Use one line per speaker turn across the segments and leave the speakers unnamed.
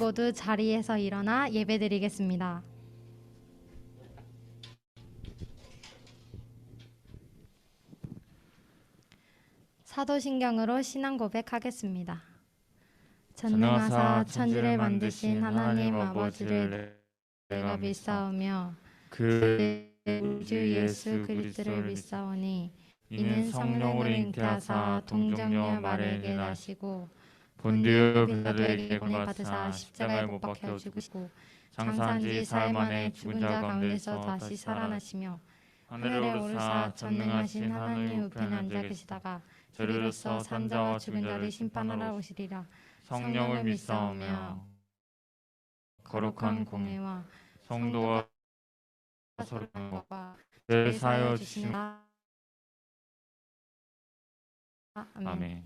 모두 자리에서 일어나 예배드리겠습니다. 사도신경으로 신앙 고백하겠습니다. 전능하사 천지를 만드신 하나님 아버지를 내가 믿사오며 그 우주 예수 그리스도를 믿사오니 이는 성령으로 잉태하사 동정녀 마리아에게 나시고 본디오 빌라도에게 고난받으사 십자가에 못 박혀 죽으시고 장사한 지 사흘 만에 죽은 자 가운데서 다시 살아나시며 하늘에 오르사 전능하신 하나님 우편에 앉아 계시다가 저리로서 산자와 죽은 자를 심판하러 오시리라. 성령을 믿사오며 거룩한 공회와 성도와 서로가 죄를 사하여 주시는 아멘.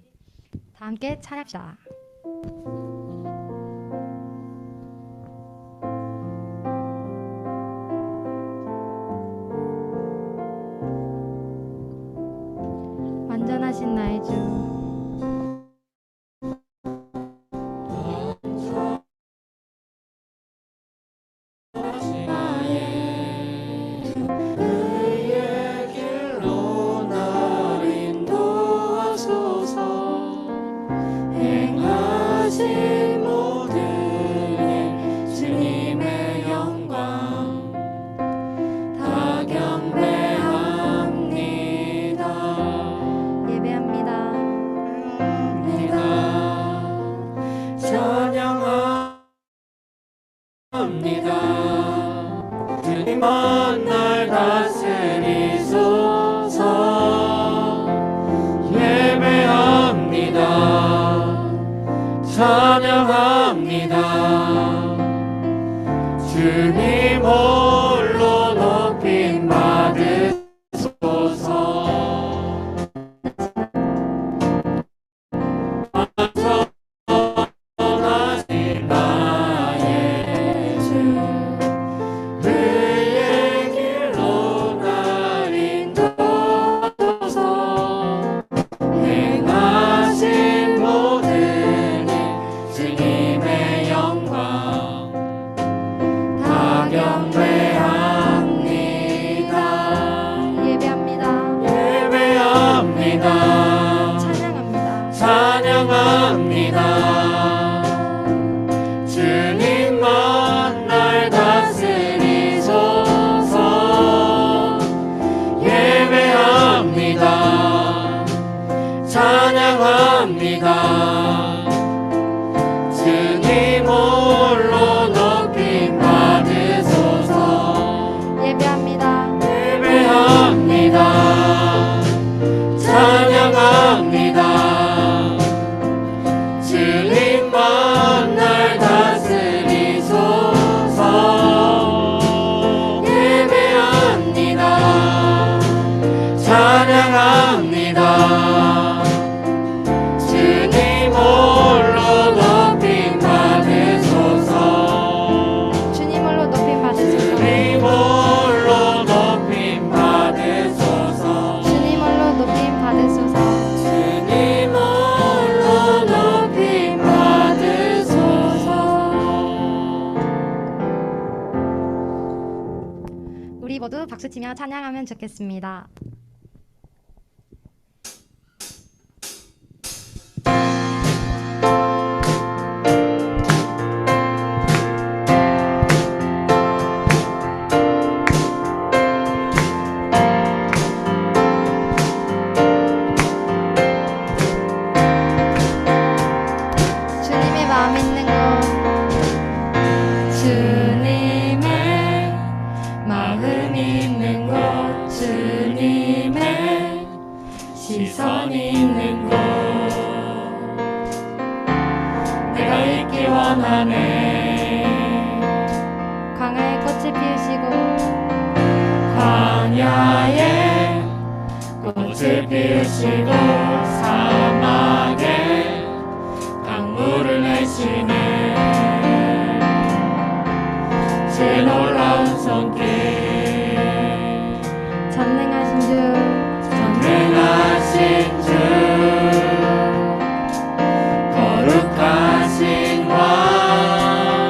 다 함께 찬양합시다. 완전하신 나의 주
주님만 날 다스리소서. 예배합니다. 찬양합니다. 주님 홀로 높임 받으소서. 완전하신 나의 주 찬양합니다. 주님만 날 다스리소서. 예배합니다. 찬양합니다. 주님 홀로 높임 받으소서.
예배합니다.
예배합니다. 찬양합니다. 주님만 날 다스리소서. 예배합니다. 찬양합니다. 주님 홀로 높임 받으소서.
주님 홀로 높임 받으소서.
주님 홀로 높임 받으소서.
주님 홀로 높임 받으소서.
주님 홀로 높임 받으소서.
우리 모두 박수치며 찬양하면 좋겠습니다. 주님의 마음 있는 곳
주님의 마음 있는 곳 주님의 시선 있는 곳 내가 있기 원하네.
광야에 꽃을 피우시고
광야에 꽃을 피우시고 사막에 강물을 내시네. 주의 놀라운 손길
전능하신 주
전능하신 주 거룩하신 왕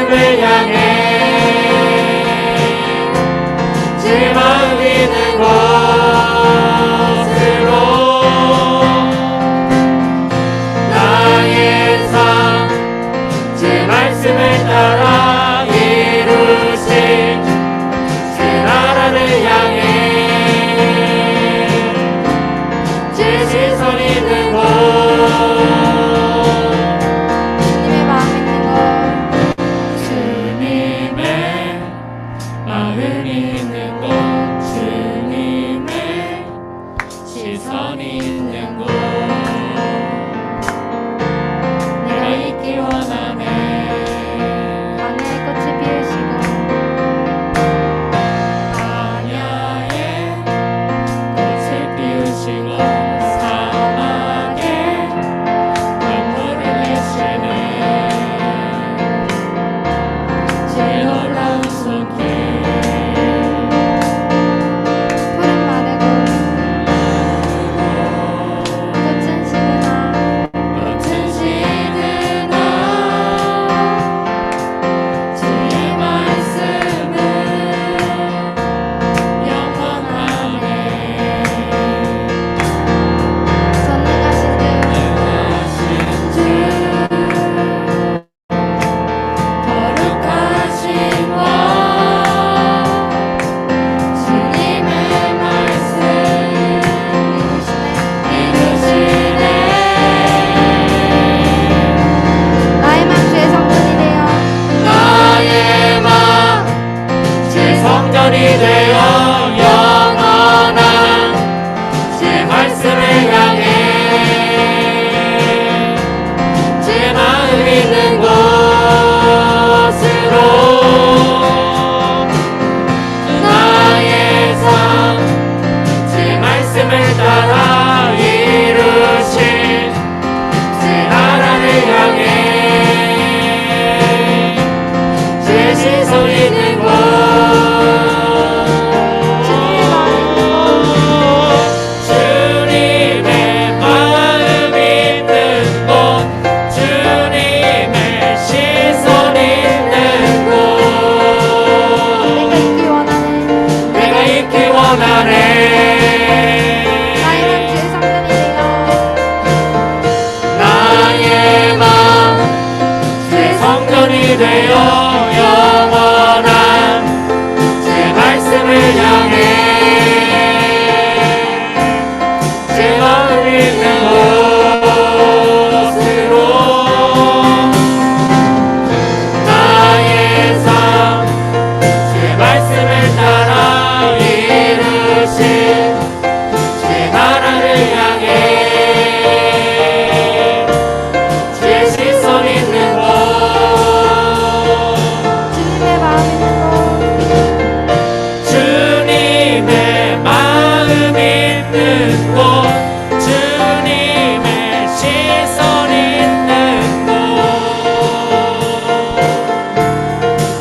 말씀을 향해 제 마음이 있는 곳으로 나의 삶 제 말씀을 따라 이루신 새 나라를 향해 제 시선 있는 곳
주님의 마음 있는 곳,
주님의 마음이 있는 곳 주님의 시선이 있는 곳 내가 있기 원하네
안에 꽃을 피우시고
반야에 꽃을 피우시고 사막에 강물을 내시네 제 놀라운 손길
푸른 마르고 꽃은 시드나
꽃은 시드나 주의 말씀은 영원하네
전능하신 주
주 거룩하신 왕 주님의 말씀 이루시네
나의 맘 주의 성전이 되어
나의 맘 제 성전이 되어 영원한 제 말씀을 향해 제 마음 있는 곳으로 나의 삶 제 말씀을 따라 이루신 새 나라를 향해 제 시선 있는 곳
주님의 마음 있는 곳,
주님의 시선 있는 곳
내가 있기 원하는
내가 있기 원하네
나의 맘 주의 성전이 되어
나의 맘 새 성전이 되어 영원한 제 말씀을 향해 제 마음 있는 곳으로 나의 삶 제 말씀을 따라 이루신 새 나라를 향해 제 시선 있는 곳
주님의 마음 있는 곳,
주님의 마음 있는 곳 주님의 시선 있는 곳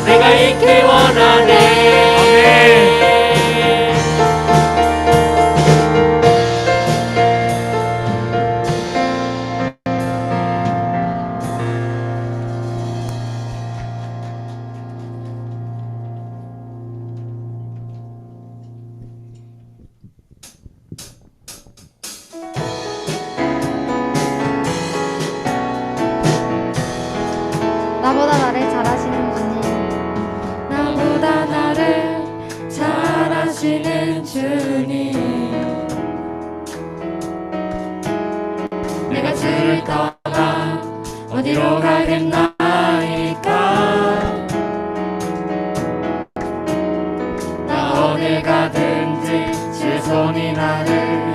내가 있기 원하네
나보다 나를 잘 아시는 주님,
나보다 나를 잘 아시는 주님 내가 주를 떠나 어디로 가겠나이까 나 어딜 가든지 주 손이 나를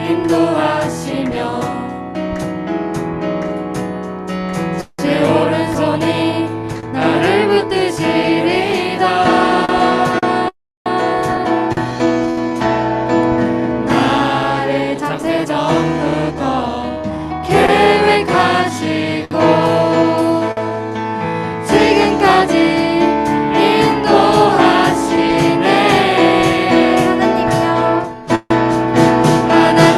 인도하시며 제 오른손이 나를 붙드시리다 나를 창세전부터 계획하시고 지금까지 인도하시네
하나님이여
하나님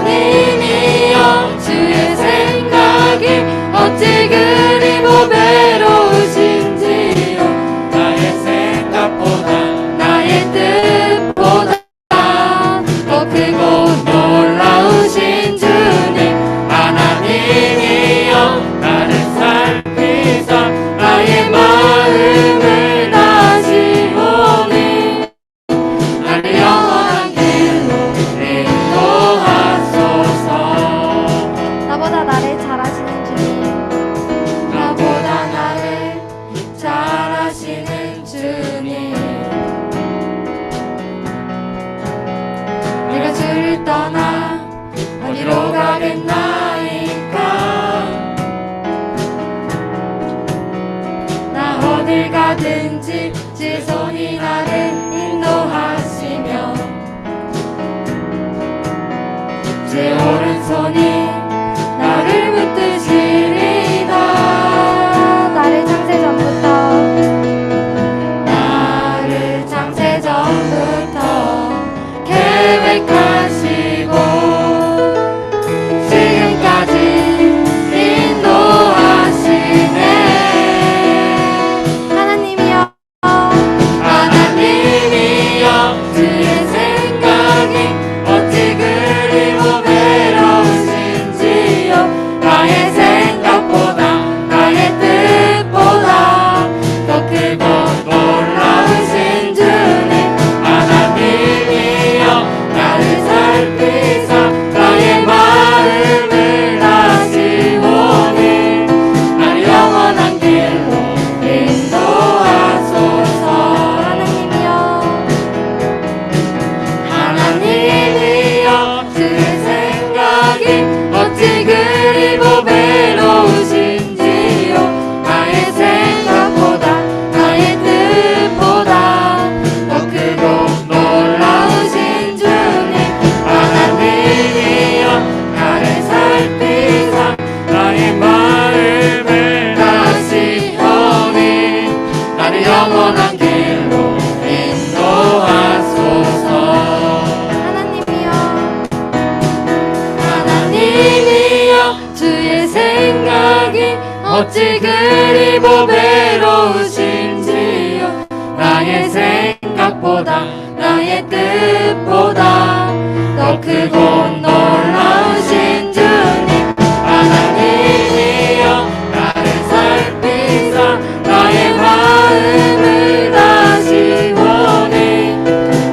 어찌 그리 보배로우신지요. 나의 생각보다 나의 뜻보다 더 크고 놀라우신 주님 하나님이여 나를 살피사 나의 마음을 다시 보니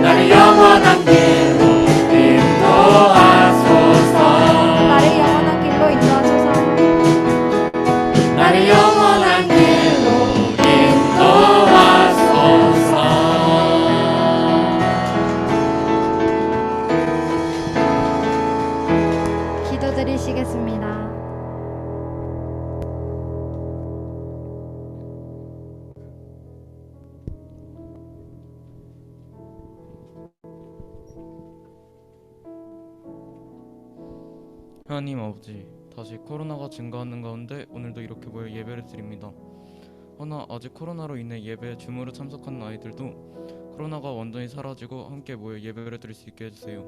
나를 영원한 길로 인도하소서.
나를 영원한 길로 인도하소서.
나를 영원한 길로 인도하소서.
기도드리시겠습니다.
하나님 아버지, 다시 코로나가 증가하는 가운데 오늘도 이렇게 모여 예배를 드립니다. 허나 아직 코로나로 인해 예배에 줌으로 참석하는 아이들도 코로나가 완전히 사라지고 함께 모여 예배를 드릴 수 있게 해주세요.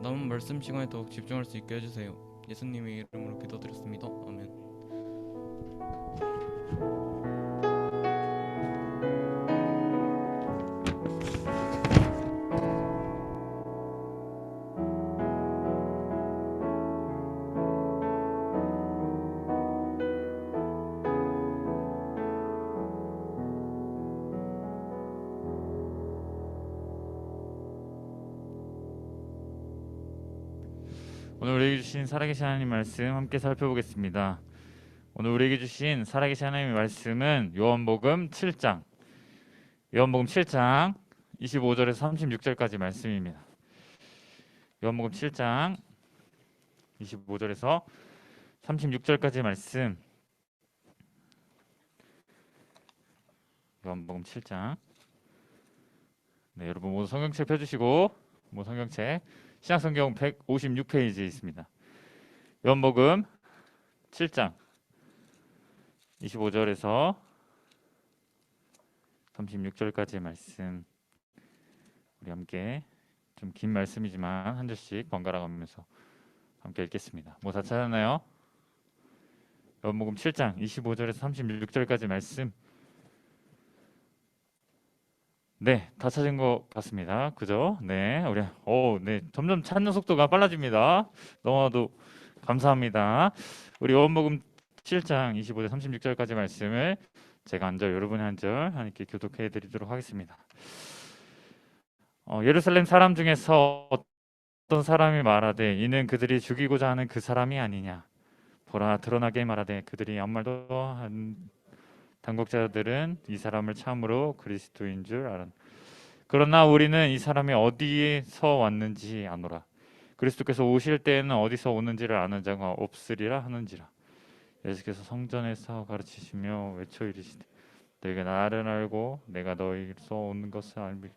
남은 말씀 시간에 더욱 집중할 수 있게 해주세요. 예수님의 이름으로 기도드렸습니다. 아멘.
오늘 우리에게 주신 살아계신 하나님 말씀 함께 살펴보겠습니다. 오늘 우리에게 주신 살아계신 하나님의 말씀은 요한복음 7장 25절에서 36절까지 말씀입니다. 요한복음 7장 25절에서 36절까지 말씀. 요한복음 7장. 네, 여러분 모두 성경책 펴주시고, 모두 성경책 신약성경 156페이지에 있습니다. 요한복음 7장 25절에서 36절까지의 말씀, 우리 함께 좀 긴 말씀이지만 한 절씩 번갈아 가면서 함께 읽겠습니다. 뭐 다 찾았나요? 요한복음 7장 25절에서 36절까지 말씀. 네, 다 찾은 것 같습니다. 그죠? 네, 우리 네, 점점 찾는 속도가 빨라집니다. 너무나도 감사합니다. 우리 요한복음 7장 25절 36절까지 말씀을 제가 한 절, 여러분이 한 절 하나님께 교독해 드리도록 하겠습니다. 예루살렘 사람 중에서 어떤 사람이 말하되 이는 그들이 죽이고자 하는 그 사람이 아니냐. 보라, 드러나게 말하되 그들이 아무 말도 한 당국자들은 이 사람을 참으로 그리스도인 줄 알았다. 그러나 우리는 이 사람이 어디에서 왔는지 아노라. 그리스도께서 오실 때에는 어디서 오는지를 아는 자가 없으리라 하는지라. 예수께서 성전에서 가르치시며 외쳐 이르시되 너희가 나를 알고 내가 너희로서 온 것을 알미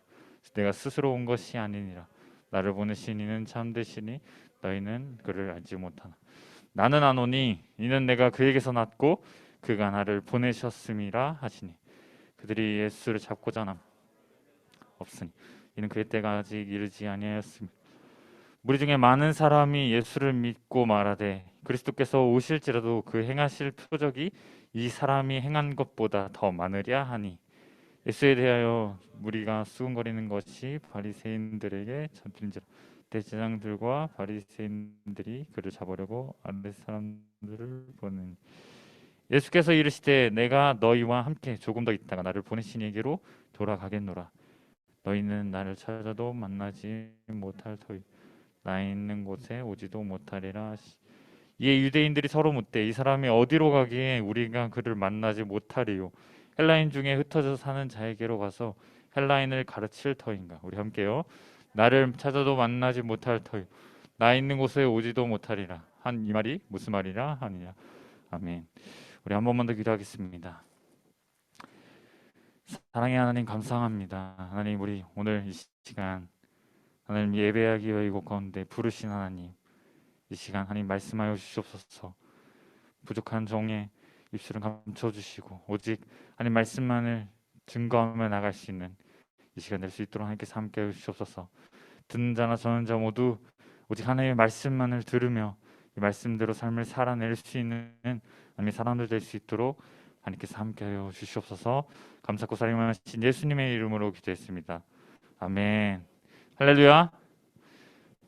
내가 스스로 온 것이 아니니라. 나를 보내신 이는 참되시니 너희는 그를 알지 못하나. 나는 아노니 이는 내가 그에게서 났고 그가 나를 보내셨음이라 하시니 그들이 예수를 잡고자 함 없으니 이는 그의 때가 아직 이르지 아니하였으며 무리 중에 많은 사람이 예수를 믿고 말하되 그리스도께서 오실지라도 그 행하실 표적이 이 사람이 행한 것보다 더 많으랴 하니 예수에 대하여 무리가 수군거리는 것이 바리새인들에게 전필인지라. 대제사장들과 바리새인들이 그를 잡으려고 아랫 사람들을 보내니 예수께서 이르시되 내가 너희와 함께 조금 더 있다가 나를 보내신 이에게로 돌아가겠노라. 너희는 나를 찾아도 만나지 못할 터이 나 있는 곳에 오지도 못하리라 하시. 이에 유대인들이 서로 묻되 이 사람이 어디로 가기에 우리가 그를 만나지 못하리요. 헬라인 중에 흩어져 사는 자에게로 가서 헬라인을 가르칠 터인가. 우리 함께요. 나를 찾아도 만나지 못할 터요. 나 있는 곳에 오지도 못하리라. 이 말이 무슨 말이라 하느냐. 아멘. 우리 한 번만 더 기도하겠습니다. 사랑의 하나님 감사합니다. 하나님 우리 오늘 이 시간 하나님 예배하기 위해 이곳 가운데 부르신 하나님 이 시간 하나님 말씀하여 주시옵소서. 부족한 종의 입술을 감춰주시고 오직 하나님 말씀만을 증거하며 나갈 수 있는 이 시간 될 수 있도록 하나님께서 함께해 주시옵소서. 듣는 자나 저는 자 모두 오직 하나님의 말씀만을 들으며 이 말씀대로 삶을 살아낼 수 있는 하나님의 사람들 될 수 있도록 하나님께서 함께하여 주시옵소서. 감사하고 사랑하신 예수님의 이름으로 기도했습니다. 아멘. 할렐루야.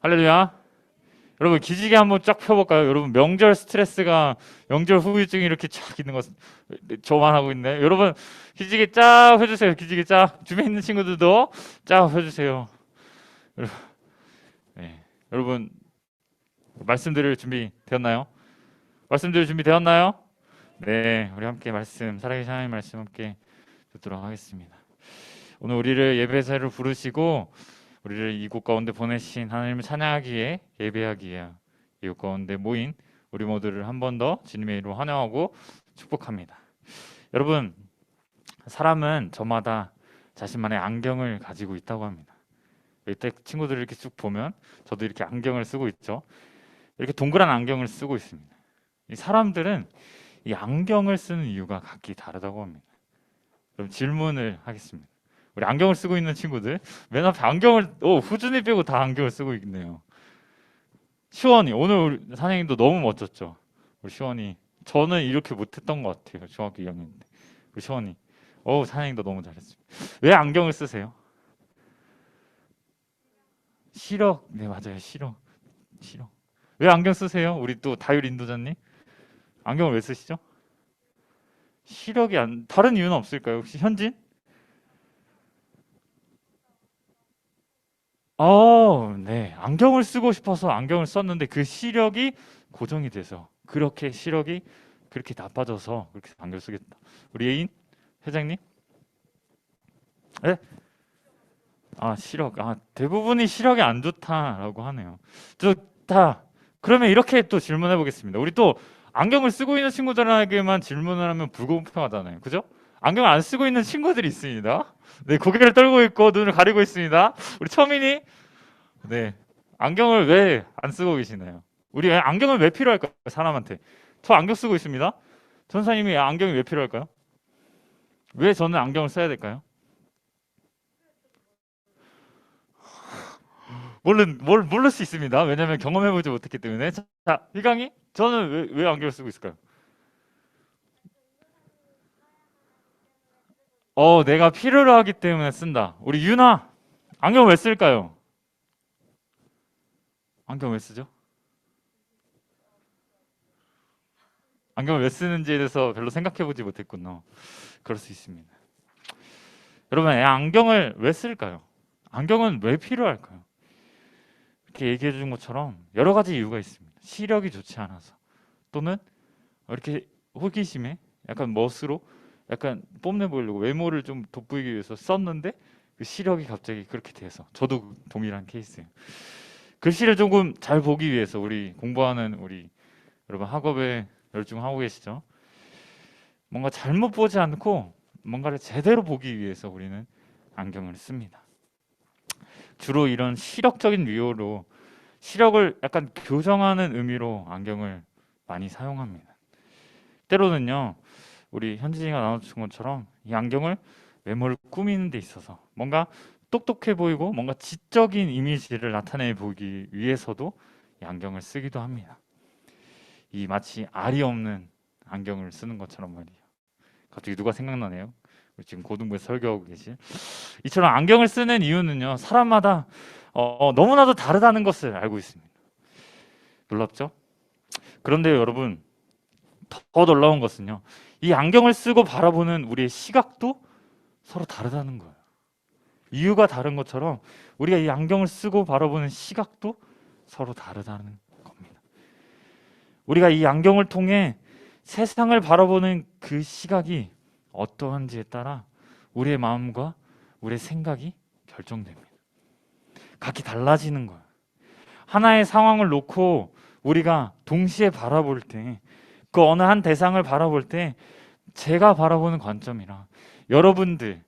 할렐루야. 여러분 기지개 한번 쫙 펴볼까요? 여러분 명절 스트레스가 명절 후유증이 이렇게 쫙 있는 것 저만 하고 있네. 여러분 기지개 쫙 펴주세요. 기지개 쫙. 주변에 있는 친구들도 쫙 펴주세요. 네. 여러분 말씀 드릴 준비 되었나요? 말씀 드릴 준비 되었나요? 네, 우리 함께 말씀 살아계신 하나님 말씀 함께 듣도록 하겠습니다. 오늘 우리를 예배사를 부르시고 우리를 이곳 가운데 보내신 하나님을 찬양하기에 예배하기에 이곳 가운데 모인 우리 모두를 한 번 더 주님의 이름으로 환영하고 축복합니다. 여러분 사람은 저마다 자신만의 안경을 가지고 있다고 합니다. 이때 친구들을 이렇게 쭉 보면 저도 이렇게 안경을 쓰고 있죠. 이렇게 동그란 안경을 쓰고 있습니다. 이 사람들은 이 안경을 쓰는 이유가 각기 다르다고 합니다. 그럼 질문을 하겠습니다. 우리 안경을 쓰고 있는 친구들 맨 앞에 안경을 후준이 빼고 다 안경을 쓰고 있네요. 시원이 오늘 우리 사장님도 너무 멋졌죠. 우리 시원이 저는 이렇게 못했던 것 같아요. 중학교 2학년 때 우리 시원이 사장님도 너무 잘했습니다. 왜 안경을 쓰세요? 시력. 네 맞아요. 시력. 왜 안경 쓰세요? 우리 또 다율 인도자님 안경을 왜 쓰시죠? 시력이 다른 이유는 없을까요? 혹시 현진? 네. 안경을 쓰고 싶어서 안경을 썼는데 그 시력이 고정이 돼서 그렇게 시력이 그렇게 나빠져서 그렇게 안경을 쓰겠다. 우리 예인 회장님? 네? 시력. 대부분이 시력이 안 좋다라고 하네요. 좋다. 그러면 이렇게 또 질문해 보겠습니다. 우리 또 안경을 쓰고 있는 친구들에게만 질문을 하면 불공평하잖아요. 그죠? 안경을 안 쓰고 있는 친구들이 있습니다. 네, 고개를 떨고 있고 눈을 가리고 있습니다. 우리 처민이 네, 안경을 왜 안 쓰고 계시나요? 우리 안경을 왜 필요할까요? 사람한테. 저 안경 쓰고 있습니다. 전사님이 안경이 왜 필요할까요? 왜 저는 안경을 써야 될까요? 모를 수 있습니다. 왜냐하면 경험해보지 못했기 때문에. 자, 희강이 저는 왜 안경을 쓰고 있을까요? 내가 필요로 하기 때문에 쓴다. 우리 유나 안경 왜 쓸까요? 안경 왜 쓰죠? 안경을 왜 쓰는지에 대해서 별로 생각해보지 못했군요. 그럴 수 있습니다. 여러분 안경을 왜 쓸까요? 안경은 왜 필요할까요? 이렇게 얘기해 준 것처럼 여러 가지 이유가 있습니다. 시력이 좋지 않아서 또는 이렇게 호기심에 약간 멋으로 약간 뽐내 보이려고 외모를 좀 돋보이기 위해서 썼는데 그 시력이 갑자기 그렇게 돼서 저도 동일한 케이스예요. 글씨를 조금 잘 보기 위해서 우리 공부하는 우리 여러분 학업에 열중하고 계시죠? 뭔가 잘못 보지 않고 뭔가를 제대로 보기 위해서 우리는 안경을 씁니다. 주로 이런 시력적인 이유로 시력을 약간 교정하는 의미로 안경을 많이 사용합니다. 때로는요 우리 현진이가 나눠준 것처럼 이 안경을 외모를 꾸미는 데 있어서 뭔가 똑똑해 보이고 뭔가 지적인 이미지를 나타내 보기 위해서도 이 안경을 쓰기도 합니다. 이 마치 알이 없는 안경을 쓰는 것처럼 말이에요. 갑자기 누가 생각나네요. 지금 고등부에 설교하고 계신 이처럼 안경을 쓰는 이유는요 사람마다 너무나도 다르다는 것을 알고 있습니다. 놀랍죠? 그런데 여러분 더 놀라운 것은요 이 안경을 쓰고 바라보는 우리의 시각도 서로 다르다는 거예요. 이유가 다른 것처럼 우리가 이 안경을 쓰고 바라보는 시각도 서로 다르다는 겁니다. 우리가 이 안경을 통해 세상을 바라보는 그 시각이 어떠한지에 따라 우리의 마음과 우리의 생각이 결정됩니다. 각기 달라지는 거예요. 하나의 상황을 놓고 우리가 동시에 바라볼 때 그 어느 한 대상을 바라볼 때 제가 바라보는 관점이랑 여러분들이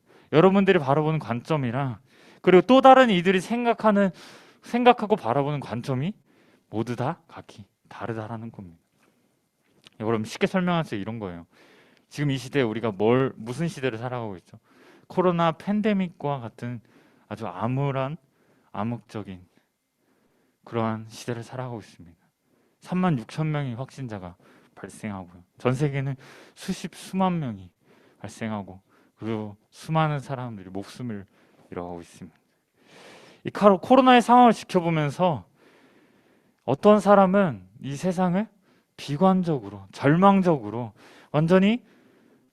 바라보는 관점이랑 그리고 또 다른 이들이 생각하고 바라보는 관점이 모두 다 각기 다르다라는 겁니다. 여러분 쉽게 설명할 수 이런 거예요. 지금 이 시대에 우리가 무슨 시대를 살아가고 있죠? 코로나 팬데믹과 같은 아주 암울한 암흑적인 그러한 시대를 살아가고 있습니다. 36,000명의 확진자가 발생하고요. 전 세계는 수만 명이 발생하고 그리고 수많은 사람들이 목숨을 잃어가고 있습니다. 이 코로나의 상황을 지켜보면서 어떤 사람은 이 세상을 비관적으로, 절망적으로, 완전히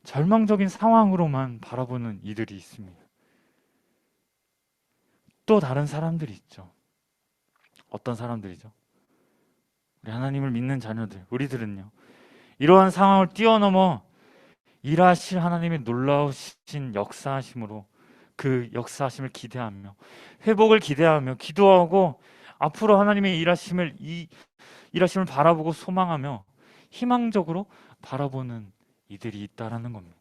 절망적인 상황으로만 바라보는 이들이 있습니다. 또 다른 사람들이 있죠. 어떤 사람들이죠? 우리 하나님을 믿는 자녀들, 우리들은요, 이러한 상황을 뛰어넘어 일하실 하나님의 놀라우신 역사하심으로 그 역사하심을 기대하며 회복을 기대하며 기도하고 앞으로 하나님의 일하심을 바라보고 소망하며 희망적으로 바라보는 이들이 있다라는 겁니다.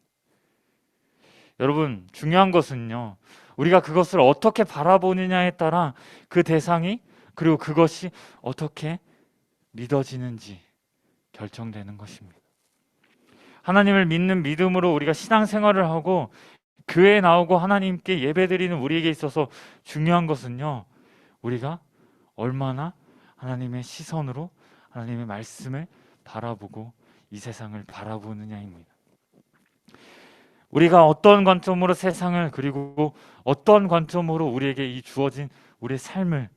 여러분, 중요한 것은요, 우리가 그것을 어떻게 바라보느냐에 따라 그 대상이 그리고 그것이 어떻게 믿어지는지 결정되는 것입니다. 하나님을 믿는 믿음으로 우리가 신앙생활을 하고 교회에 나오고 하나님께 예배드리는 우리에게 있어서 중요한 것은요, 우리가 얼마나 하나님의 시선으로 하나님의 말씀을 바라보고 이 세상을 바라보느냐입니다. 우리가 어떤 관점으로 세상을 그리고 어떤 관점으로 우리에게 이 주어진 우리의 삶을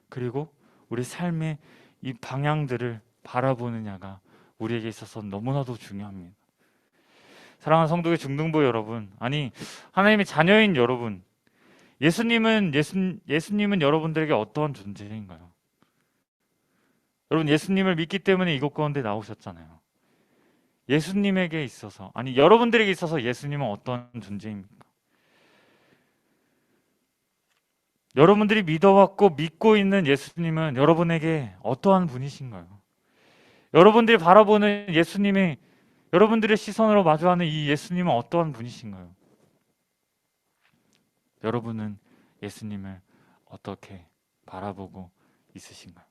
그리고 우리 삶의 이 방향들을 바라보느냐가 우리에게 있어서 너무나도 중요합니다. 사랑하는 성도의 중등부 여러분, 아니 하나님의 자녀인 여러분, 예수님은 여러분들에게 어떠한 존재인가요? 여러분, 예수님을 믿기 때문에 이곳 가운데 나오셨잖아요. 예수님에게 있어서, 아니 여러분들에게 있어서 예수님은 어떤 존재입니까? 여러분들이 믿어왔고 믿고 있는 예수님은 여러분에게 어떠한 분이신가요? 여러분들이 바라보는 예수님이 여러분들의 시선으로 마주하는 이 예수님은 어떠한 분이신가요? 여러분은 예수님을 어떻게 바라보고 있으신가요?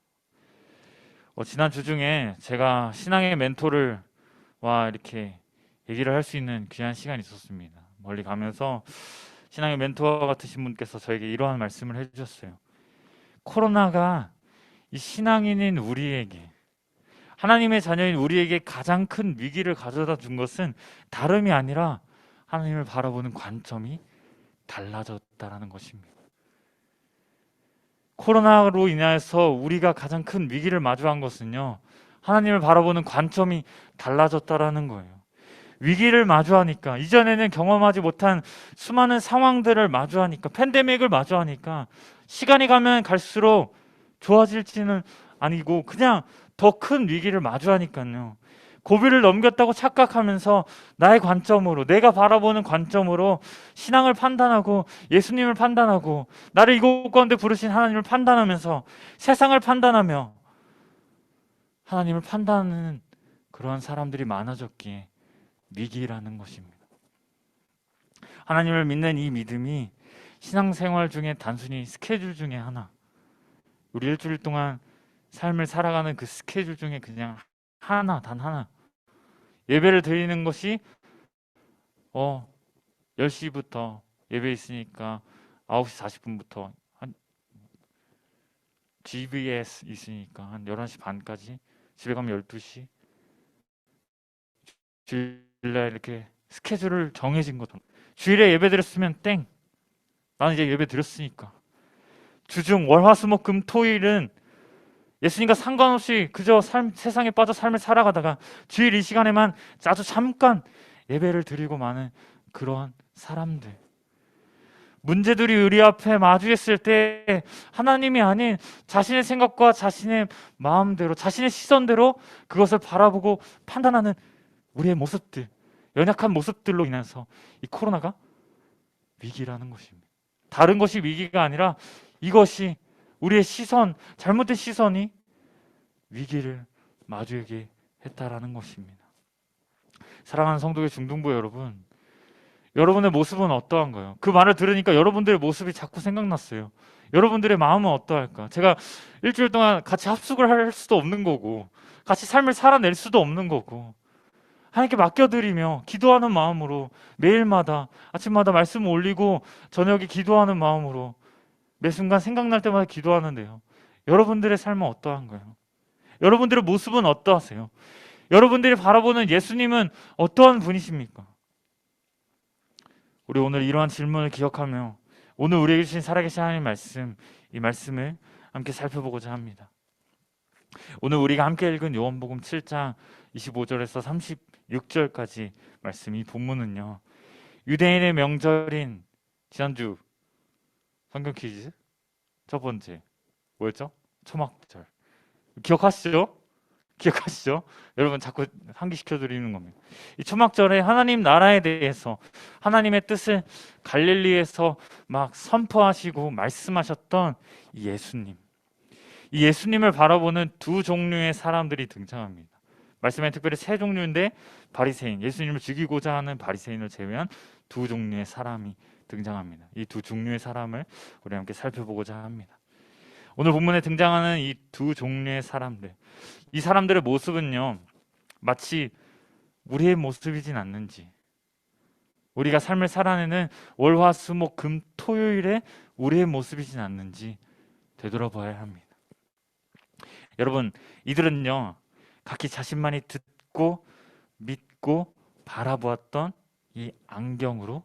지난 주 중에 제가 신앙의 멘토와 이렇게 얘기를 할 수 있는 귀한 시간이 있었습니다. 멀리 가면서 신앙의 멘토와 같으신 분께서 저에게 이러한 말씀을 해주셨어요. 코로나가 이 신앙인인 우리에게, 하나님의 자녀인 우리에게 가장 큰 위기를 가져다 준 것은 다름이 아니라 하나님을 바라보는 관점이 달라졌다라는 것입니다. 코로나로 인해서 우리가 가장 큰 위기를 마주한 것은요, 하나님을 바라보는 관점이 달라졌다라는 거예요. 위기를 마주하니까, 이전에는 경험하지 못한 수많은 상황들을 마주하니까, 팬데믹을 마주하니까 시간이 가면 갈수록 좋아질지는 아니고 그냥 더 큰 위기를 마주하니까요, 고비를 넘겼다고 착각하면서 나의 관점으로, 내가 바라보는 관점으로 신앙을 판단하고 예수님을 판단하고 나를 이곳 가운데 부르신 하나님을 판단하면서 세상을 판단하며 하나님을 판단하는 그러한 사람들이 많아졌기에 위기라는 것입니다. 하나님을 믿는 이 믿음이 신앙생활 중에 단순히 스케줄 중에 하나, 우리 일주일 동안 삶을 살아가는 그 스케줄 중에 그냥 하나, 단 하나, 예배를 드리는 것이 10시부터 예배 있으니까 9시 40분부터 한 GBS 있으니까 한 11시 반까지, 집에 가면 12시, 주일날 이렇게 스케줄을 정해진 거죠. 주일에 예배 드렸으면 땡, 나는 이제 예배 드렸으니까. 주중 월화수목금 토일은 예수님과 상관없이 그저 세상에 빠져 삶을 살아가다가 주일 이 시간에만 아주 잠깐 예배를 드리고 마는 그러한 사람들, 문제들이 우리 앞에 마주했을 때 하나님이 아닌 자신의 생각과 자신의 마음대로, 자신의 시선대로 그것을 바라보고 판단하는 우리의 모습들, 연약한 모습들로 인해서 이 코로나가 위기라는 것입니다. 다른 것이 위기가 아니라 이것이 우리의 시선, 잘못된 시선이 위기를 마주하게 했다라는 것입니다. 사랑하는 성도의 중등부 여러분, 여러분의 모습은 어떠한가요? 그 말을 들으니까 여러분들의 모습이 자꾸 생각났어요. 여러분들의 마음은 어떠할까? 제가 일주일 동안 같이 합숙을 할 수도 없는 거고, 같이 삶을 살아낼 수도 없는 거고, 하나님께 맡겨드리며 기도하는 마음으로 매일마다 아침마다 말씀 올리고 저녁에 기도하는 마음으로 매 순간 생각날 때마다 기도하는데요, 여러분들의 삶은 어떠한가요? 여러분들의 모습은 어떠하세요? 여러분들이 바라보는 예수님은 어떠한 분이십니까? 우리 오늘 이러한 질문을 기억하며 오늘 우리에게 주신 살아계신 하나님 말씀, 이 말씀을 함께 살펴보고자 합니다. 오늘 우리가 함께 읽은 요한복음 7장 25절에서 36절까지 말씀, 이 본문은요, 유대인의 명절인 지난주 성경 퀴즈 첫 번째 뭐였죠? 초막절. 기억하시죠? 기억하시죠? 여러분 자꾸 상기시켜 드리는 겁니다. 이 초막절에 하나님 나라에 대해서 하나님의 뜻을 갈릴리에서 막 선포하시고 말씀하셨던 이 예수님. 이 예수님을 바라보는 두 종류의 사람들이 등장합니다. 말씀에 특별히 세 종류인데 바리새인, 예수님을 죽이고자 하는 바리새인을 제외한 두 종류의 사람이 등장합니다. 이 두 종류의 사람을 우리 함께 살펴보고자 합니다. 오늘 본문에 등장하는 이 두 종류의 사람들, 이 사람들의 모습은요, 마치 우리의 모습이진 않는지, 우리가 삶을 살아내는 월화수목금토요일에 우리의 모습이진 않는지 되돌아봐야 합니다. 여러분, 이들은요, 각기 자신만이 듣고 믿고 바라보았던 이 안경으로,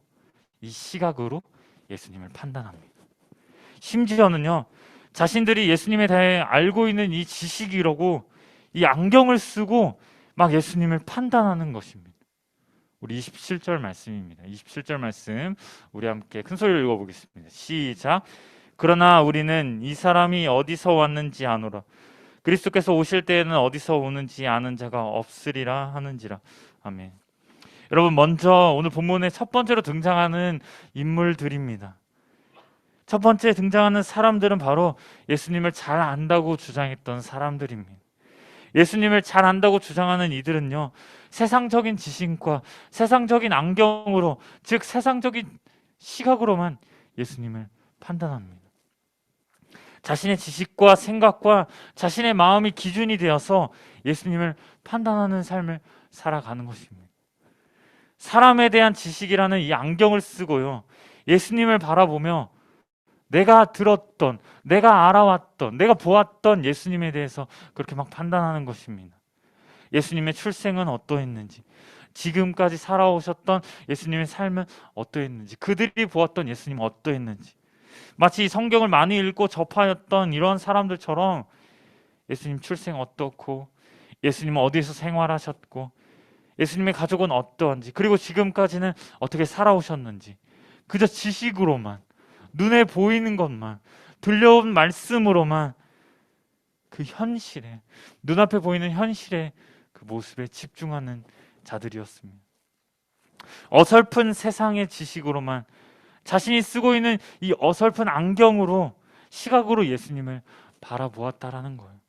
이 시각으로 예수님을 판단합니다. 심지어는요, 자신들이 예수님에 대해 알고 있는 이 지식이라고 이 안경을 쓰고 막 예수님을 판단하는 것입니다. 우리 27절 말씀입니다. 27절 말씀 우리 함께 큰 소리로 읽어보겠습니다. 시작. 그러나 우리는 이 사람이 어디서 왔는지 아노라. 그리스도께서 오실 때에는 어디서 오는지 아는 자가 없으리라 하는지라. 아멘. 여러분, 먼저 오늘 본문의 첫 번째로 등장하는 인물들입니다. 첫 번째 등장하는 사람들은 바로 예수님을 잘 안다고 주장했던 사람들입니다. 예수님을 잘 안다고 주장하는 이들은요, 세상적인 지식과 세상적인 안경으로, 즉 세상적인 시각으로만 예수님을 판단합니다. 자신의 지식과 생각과 자신의 마음이 기준이 되어서 예수님을 판단하는 삶을 살아가는 것입니다. 사람에 대한 지식이라는 이 안경을 쓰고요, 예수님을 바라보며 내가 들었던, 내가 알아왔던, 내가 보았던 예수님에 대해서 그렇게 막 판단하는 것입니다. 예수님의 출생은 어떠했는지, 지금까지 살아오셨던 예수님의 삶은 어떠했는지, 그들이 보았던 예수님은 어떠했는지, 마치 성경을 많이 읽고 접하였던 이런 사람들처럼 예수님 출생 어떻고, 예수님은 어디에서 생활하셨고, 예수님의 가족은 어떠한지, 그리고 지금까지는 어떻게 살아오셨는지, 그저 지식으로만, 눈에 보이는 것만, 들려온 말씀으로만 그 현실에, 눈앞에 보이는 현실의 그 모습에 집중하는 자들이었습니다. 어설픈 세상의 지식으로만, 자신이 쓰고 있는 이 어설픈 안경으로, 시각으로 예수님을 바라보았다라는 거예요.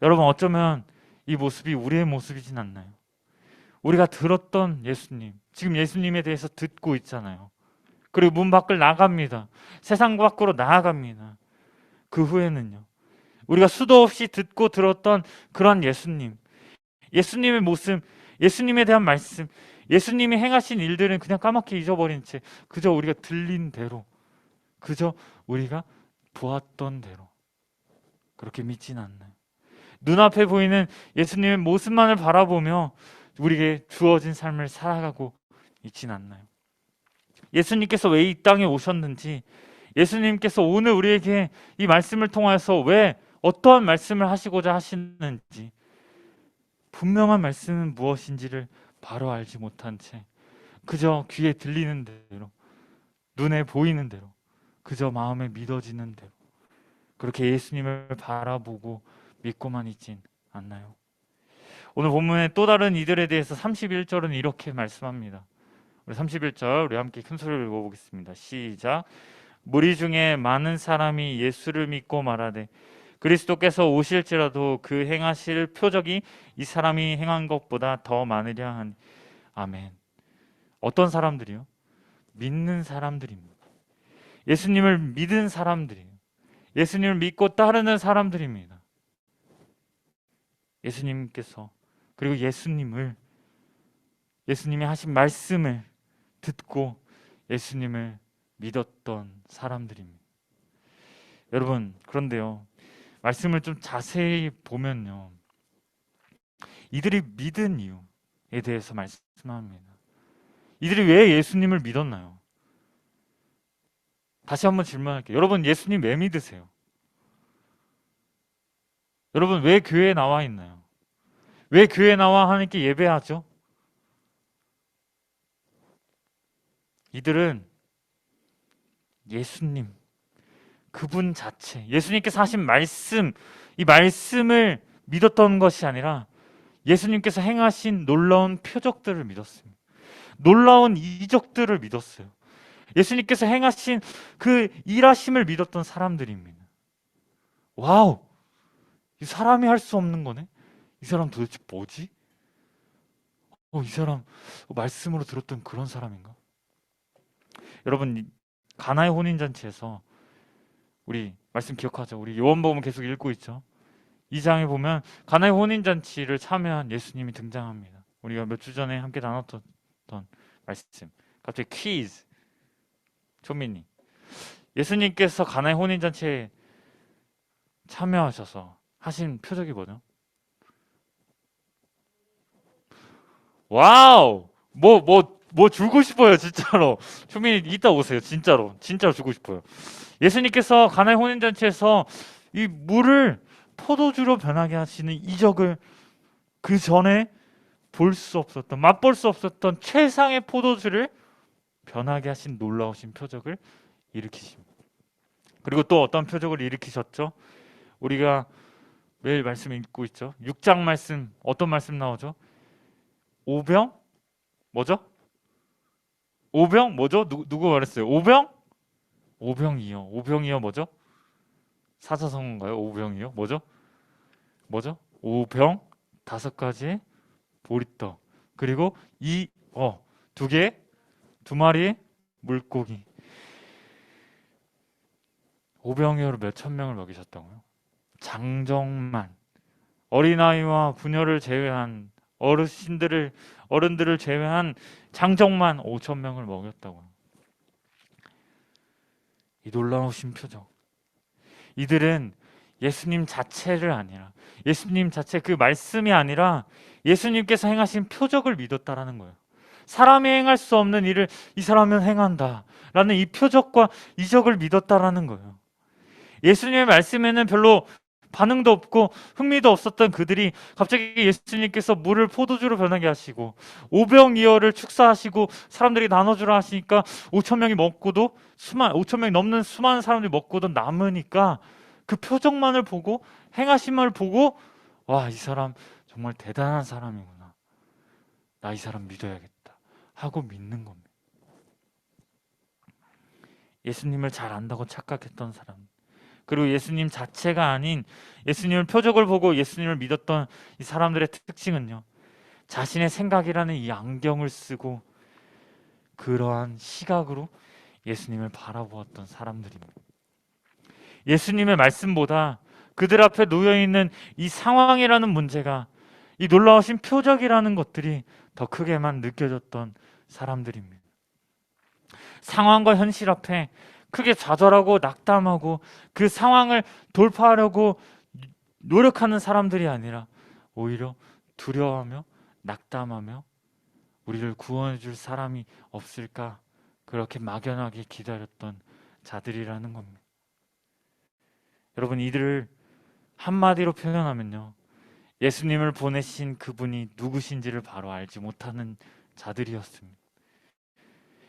여러분, 어쩌면 이 모습이 우리의 모습이진 않나요? 우리가 들었던 예수님, 지금 예수님에 대해서 듣고 있잖아요. 그리고 문 밖을 나갑니다. 세상 밖으로 나아갑니다. 그 후에는요, 우리가 수도 없이 듣고 들었던 그런 예수님, 예수님의 모습, 예수님에 대한 말씀, 예수님이 행하신 일들은 그냥 까맣게 잊어버린 채 그저 우리가 들린 대로, 그저 우리가 보았던 대로 그렇게 믿진 않나요? 눈앞에 보이는 예수님의 모습만을 바라보며 우리에게 주어진 삶을 살아가고 있진 않나요? 예수님께서 왜 이 땅에 오셨는지, 예수님께서 오늘 우리에게 이 말씀을 통해서 왜 어떠한 말씀을 하시고자 하시는지, 분명한 말씀은 무엇인지를 바로 알지 못한 채 그저 귀에 들리는 대로, 눈에 보이는 대로, 그저 마음에 믿어지는 대로 그렇게 예수님을 바라보고 믿고만 있진 않나요? 오늘 본문의 또 다른 이들에 대해서 31절은 이렇게 말씀합니다. 우리 31절 우리 함께 큰 소리로 읽어보겠습니다. 시작. 무리 중에 많은 사람이 예수를 믿고 말하되 그리스도께서 오실지라도 그 행하실 표적이 이 사람이 행한 것보다 더 많으랴 하니. 아멘. 어떤 사람들이요? 믿는 사람들입니다. 예수님을 믿은 사람들이에요. 예수님을 믿고 따르는 사람들입니다. 예수님께서, 그리고 예수님이 하신 말씀을 듣고 예수님을 믿었던 사람들입니다. 여러분, 그런데요, 말씀을 좀 자세히 보면요, 이들이 믿은 이유에 대해서 말씀합니다. 이들이 왜 예수님을 믿었나요? 다시 한번 질문할게요. 여러분, 예수님 왜 믿으세요? 여러분, 왜 교회에 나와 있나요? 왜 교회에 나와 하나님께 예배하죠? 이들은 예수님, 그분 자체, 예수님께서 하신 말씀, 이 말씀을 믿었던 것이 아니라 예수님께서 행하신 놀라운 표적들을 믿었습니다. 놀라운 이적들을 믿었어요. 예수님께서 행하신 그 일하심을 믿었던 사람들입니다. 와우! 이 사람이 할 수 없는 거네? 이 사람 도대체 뭐지? 이 사람 말씀으로 들었던 그런 사람인가? 여러분, 가나의 혼인잔치에서 우리 말씀 기억하죠? 우리 요한복음 계속 읽고 있죠? 2장에 보면 가나의 혼인잔치를 참여한 예수님이 등장합니다. 우리가 몇 주 전에 함께 나눴던 말씀. 갑자기 퀴즈. 초민이. 예수님께서 가나의 혼인잔치에 참여하셔서 하신 표적이 뭐죠? 와우! 뭐 주고 싶어요, 진짜로. 초민이 이따 오세요, 진짜로 주고 싶어요. 예수님께서 가나의 혼인잔치에서 이 물을 포도주로 변하게 하시는 이적을 그 전에 볼 수 없었던, 맛볼 수 없었던 최상의 포도주를 변하게 하신 놀라우신 표적을 일으키십니다. 그리고 또 어떤 표적을 일으키셨죠? 우리가 매일 말씀 읽고 있죠. 6장 말씀, 어떤 말씀 나오죠? 오병? 뭐죠? 오병? 뭐죠? 누구 말했어요? 오병? 오병이요. 오병이요 뭐죠? 사자성어인가요? 오병이요? 뭐죠? 오병 5가지 보리떡, 그리고 두 마리 물고기. 오병이어로 몇천 명을 먹이셨다고요? 장정만, 어린아이와 부녀를 제외한 어른들을 제외한 장정만 5천 명을 먹였다고요. 이 놀라우신 표정. 이들은 예수님 자체를 아니라, 예수님 자체 그 말씀이 아니라 예수님께서 행하신 표적을 믿었다라는 거예요. 사람이 행할 수 없는 일을 이 사람은 행한다 라는 이 표적과 이적을 믿었다라는 거예요. 예수님의 말씀에는 별로 반응도 없고 흥미도 없었던 그들이 갑자기 예수님께서 물을 포도주로 변하게 하시고 오병이어를 축사하시고 사람들이 나눠주라 하시니까 5천 명이 먹고도 5천 명이 넘는 수많은 사람들이 먹고도 남으니까 그 표적만을 보고 행하심을 보고, 와, 이 사람 정말 대단한 사람이구나, 나 이 사람 믿어야겠다 하고 믿는 겁니다. 예수님을 잘 안다고 착각했던 사람, 그리고 예수님 자체가 아닌 예수님을 표적을 보고 예수님을 믿었던 이 사람들의 특징은요, 자신의 생각이라는 이 안경을 쓰고 그러한 시각으로 예수님을 바라보았던 사람들입니다. 예수님의 말씀보다 그들 앞에 놓여있는 이 상황이라는 문제가, 이 놀라우신 표적이라는 것들이 더 크게만 느껴졌던 사람들입니다. 상황과 현실 앞에 크게 좌절하고 낙담하고 그 상황을 돌파하려고 노력하는 사람들이 아니라 오히려 두려워하며 낙담하며 우리를 구원해 줄 사람이 없을까, 그렇게 막연하게 기다렸던 자들이라는 겁니다. 여러분, 이들을 한마디로 표현하면요, 예수님을 보내신 그분이 누구신지를 바로 알지 못하는 자들이었습니다.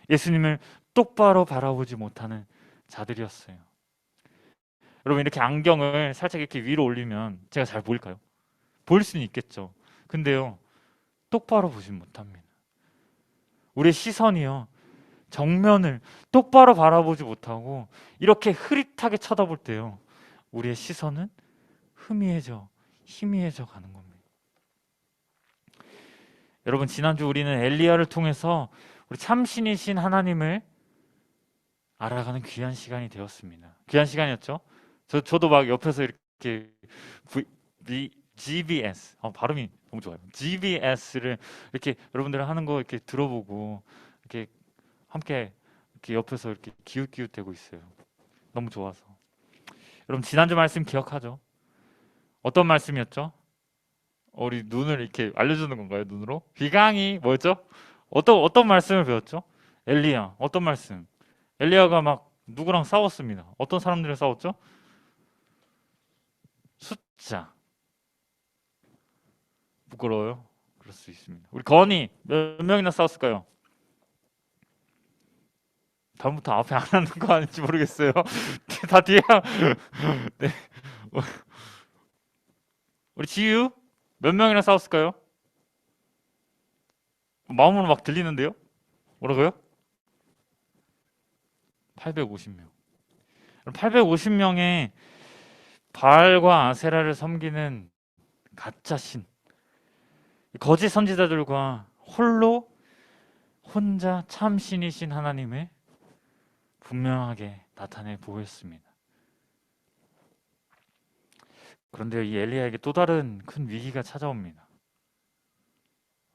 예수님을 똑바로 바라보지 못하는 자들이었어요. 여러분, 이렇게 안경을 살짝 이렇게 위로 올리면 제가 잘 보일까요? 보일 수는 있겠죠. 근데요, 똑바로 보지 못합니다. 우리의 시선이요, 정면을 똑바로 바라보지 못하고 이렇게 흐릿하게 쳐다볼 때요, 우리의 시선은 희미해져 가는 겁니다. 여러분, 지난주 우리는 엘리야를 통해서 우리 참신이신 하나님을 알아가는 귀한 시간이 되었습니다. 귀한 시간이었죠? 저도 막 옆에서 이렇게 GBS, 발음이 너무 좋아요. GBS를 이렇게 여러분들 하는 거 이렇게 들어보고 이렇게 함께 이렇게 옆에서 이렇게 기웃기웃대고 있어요. 너무 좋아서. 여러분, 지난주 말씀 기억하죠? 어떤 말씀이었죠? 우리 눈을 이렇게 알려주는 건가요? 눈으로? 비강이 뭐였죠? 어떤 말씀을 배웠죠? 엘리야. 어떤 말씀? 엘리야가 막 누구랑 싸웠습니다. 어떤 사람들이랑 싸웠죠? 숫자. 부끄러워요? 그럴 수 있습니다. 우리 건이 몇 명이나 싸웠을까요? 다음부터 앞에 안 하는 거 아닌지 모르겠어요. 다 뒤에. 네. 우리 지유 몇 명이나 싸웠을까요? 마음으로 막 들리는데요? 뭐라고요? 850명. 850명의 바알과 아세라를 섬기는 가짜 신, 거짓 선지자들과 혼자 참 신이신 하나님을 분명하게 나타내 보였습니다. 그런데 이 엘리야에게 또 다른 큰 위기가 찾아옵니다.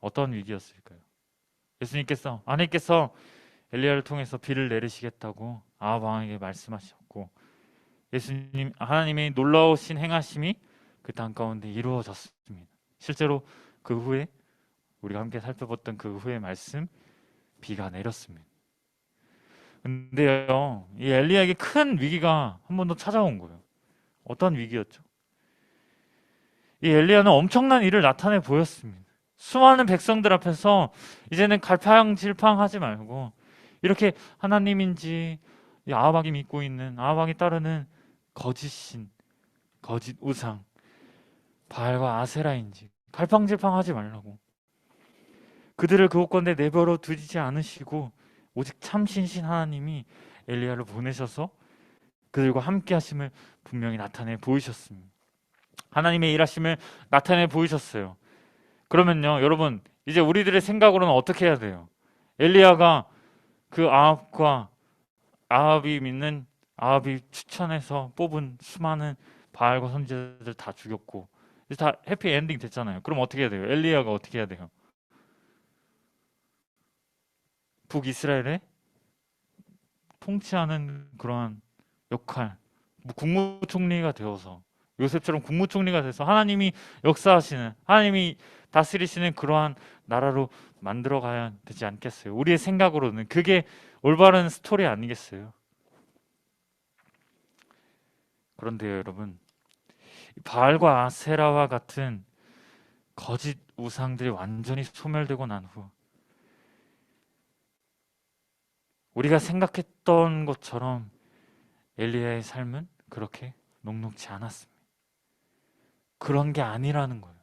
어떤 위기였을까요? 하나님께서 엘리야를 통해서 비를 내리시겠다고 아합 왕에게 말씀하셨고, 하나님의 놀라우신 행하심이 그 땅 가운데 이루어졌습니다. 실제로 그 후에 우리가 함께 살펴봤던 그 후의 말씀, 비가 내렸습니다. 근데요, 이 엘리야에게 큰 위기가 한 번 더 찾아온 거예요. 어떤 위기였죠? 이 엘리야는 엄청난 일을 나타내 보였습니다. 수많은 백성들 앞에서 이제는 갈팡질팡하지 말고 이렇게 하나님인지 이 아합이 믿고 있는, 아합이 따르는 거짓 신, 거짓 우상, 바알과 아세라인지 갈팡질팡하지 말라고, 그들을 그 곳간데 내버려 두지 않으시고 오직 참신신 하나님이 엘리야를 보내셔서 그들과 함께 하심을 분명히 나타내 보이셨습니다. 하나님의 일하심을 나타내 보이셨어요. 그러면요, 여러분, 이제 우리들의 생각으로는 어떻게 해야 돼요? 엘리야가 그 아합이 추천해서 뽑은 수많은 바알과 선지자들 다 죽였고 이제 다 해피 엔딩 됐잖아요. 그럼 어떻게 해야 돼요? 엘리야가 어떻게 해야 돼요? 북이스라엘에 통치하는 그러한 역할, 국무총리가 되어서, 요셉처럼 국무총리가 돼서 하나님이 역사하시는, 하나님이 다스리시는 그러한 나라로 만들어 가야 되지 않겠어요? 우리의 생각으로는 그게 올바른 스토리 아니겠어요? 그런데요, 여러분, 바알과 아세라와 같은 거짓 우상들이 완전히 소멸되고 난 후 우리가 생각했던 것처럼 엘리야의 삶은 그렇게 녹록지 않았습니다. 그런 게 아니라는 거예요.